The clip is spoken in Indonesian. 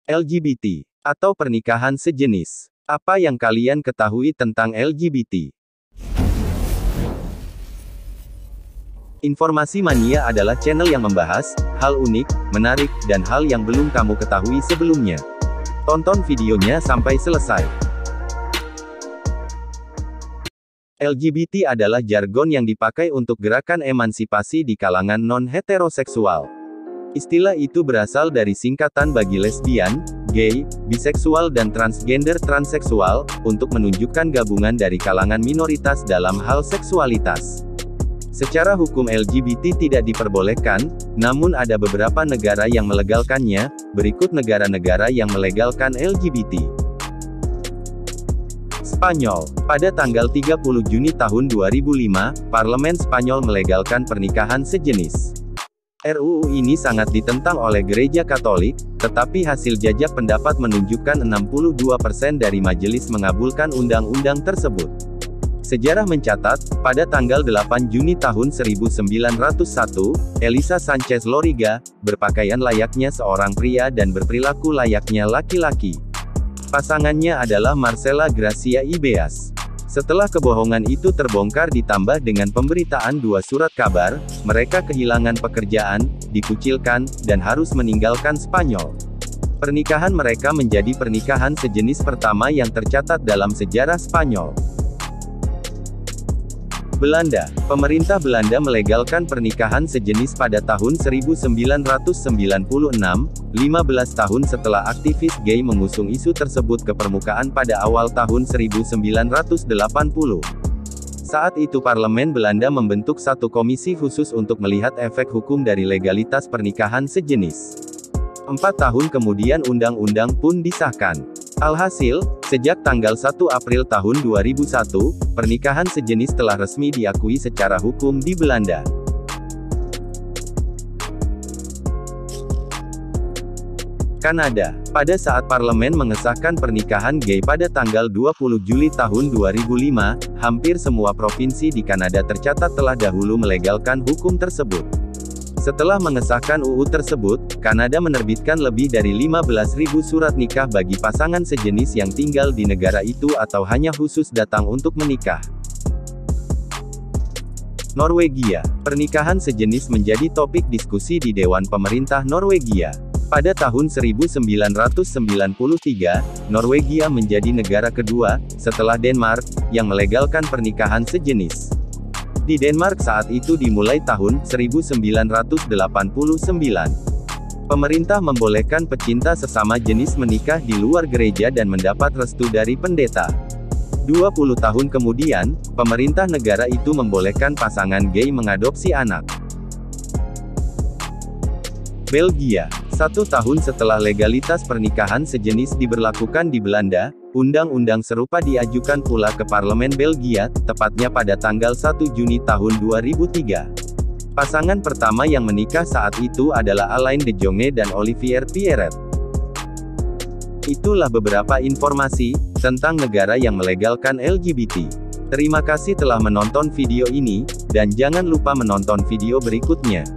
LGBT, atau pernikahan sejenis. Apa yang kalian ketahui tentang LGBT? Informasi Mania adalah channel yang membahas hal unik, menarik, dan hal yang belum kamu ketahui sebelumnya. Tonton videonya sampai selesai. LGBT adalah jargon yang dipakai untuk gerakan emansipasi di kalangan non-heteroseksual. Istilah itu berasal dari singkatan bagi lesbian, gay, biseksual dan transgender transseksual, untuk menunjukkan gabungan dari kalangan minoritas dalam hal seksualitas. Secara hukum LGBT tidak diperbolehkan, namun ada beberapa negara yang melegalkannya. Berikut negara-negara yang melegalkan LGBT. Spanyol. Pada tanggal 30 Juni tahun 2005, Parlemen Spanyol melegalkan pernikahan sejenis. RUU ini sangat ditentang oleh Gereja Katolik, tetapi hasil jajak pendapat menunjukkan 62% dari majelis mengabulkan undang-undang tersebut. Sejarah mencatat, pada tanggal 8 Juni tahun 1901, Elisa Sanchez Loriga, berpakaian layaknya seorang pria dan berperilaku layaknya laki-laki. Pasangannya adalah Marcela Gracia Ibeas. Setelah kebohongan itu terbongkar ditambah dengan pemberitaan 2 surat kabar, mereka kehilangan pekerjaan, dikucilkan, dan harus meninggalkan Spanyol. Pernikahan mereka menjadi pernikahan sejenis pertama yang tercatat dalam sejarah Spanyol. Belanda. Pemerintah Belanda melegalkan pernikahan sejenis pada tahun 1996, 15 tahun setelah aktivis gay mengusung isu tersebut ke permukaan pada awal tahun 1980. Saat itu Parlemen Belanda membentuk satu komisi khusus untuk melihat efek hukum dari legalitas pernikahan sejenis. 4 tahun kemudian undang-undang pun disahkan. Alhasil, sejak tanggal 1 April tahun 2001, pernikahan sejenis telah resmi diakui secara hukum di Belanda. Kanada. Pada saat parlemen mengesahkan pernikahan gay pada tanggal 20 Juli tahun 2005, hampir semua provinsi di Kanada tercatat telah dahulu melegalkan hukum tersebut. Setelah mengesahkan UU tersebut, Kanada menerbitkan lebih dari 15.000 surat nikah bagi pasangan sejenis yang tinggal di negara itu atau hanya khusus datang untuk menikah. Norwegia. Pernikahan sejenis menjadi topik diskusi di Dewan Pemerintah Norwegia. Pada tahun 1993, Norwegia menjadi negara kedua, setelah Denmark, yang melegalkan pernikahan sejenis. Di Denmark saat itu dimulai tahun 1989. Pemerintah membolehkan pecinta sesama jenis menikah di luar gereja dan mendapat restu dari pendeta. 20 tahun kemudian, pemerintah negara itu membolehkan pasangan gay mengadopsi anak. Belgia. 1 tahun setelah legalitas pernikahan sejenis diberlakukan di Belanda, undang-undang serupa diajukan pula ke Parlemen Belgia, tepatnya pada tanggal 1 Juni tahun 2003. Pasangan pertama yang menikah saat itu adalah Alain de Jonge dan Olivier Pierret. Itulah beberapa informasi tentang negara yang melegalkan LGBT. Terima kasih telah menonton video ini, dan jangan lupa menonton video berikutnya.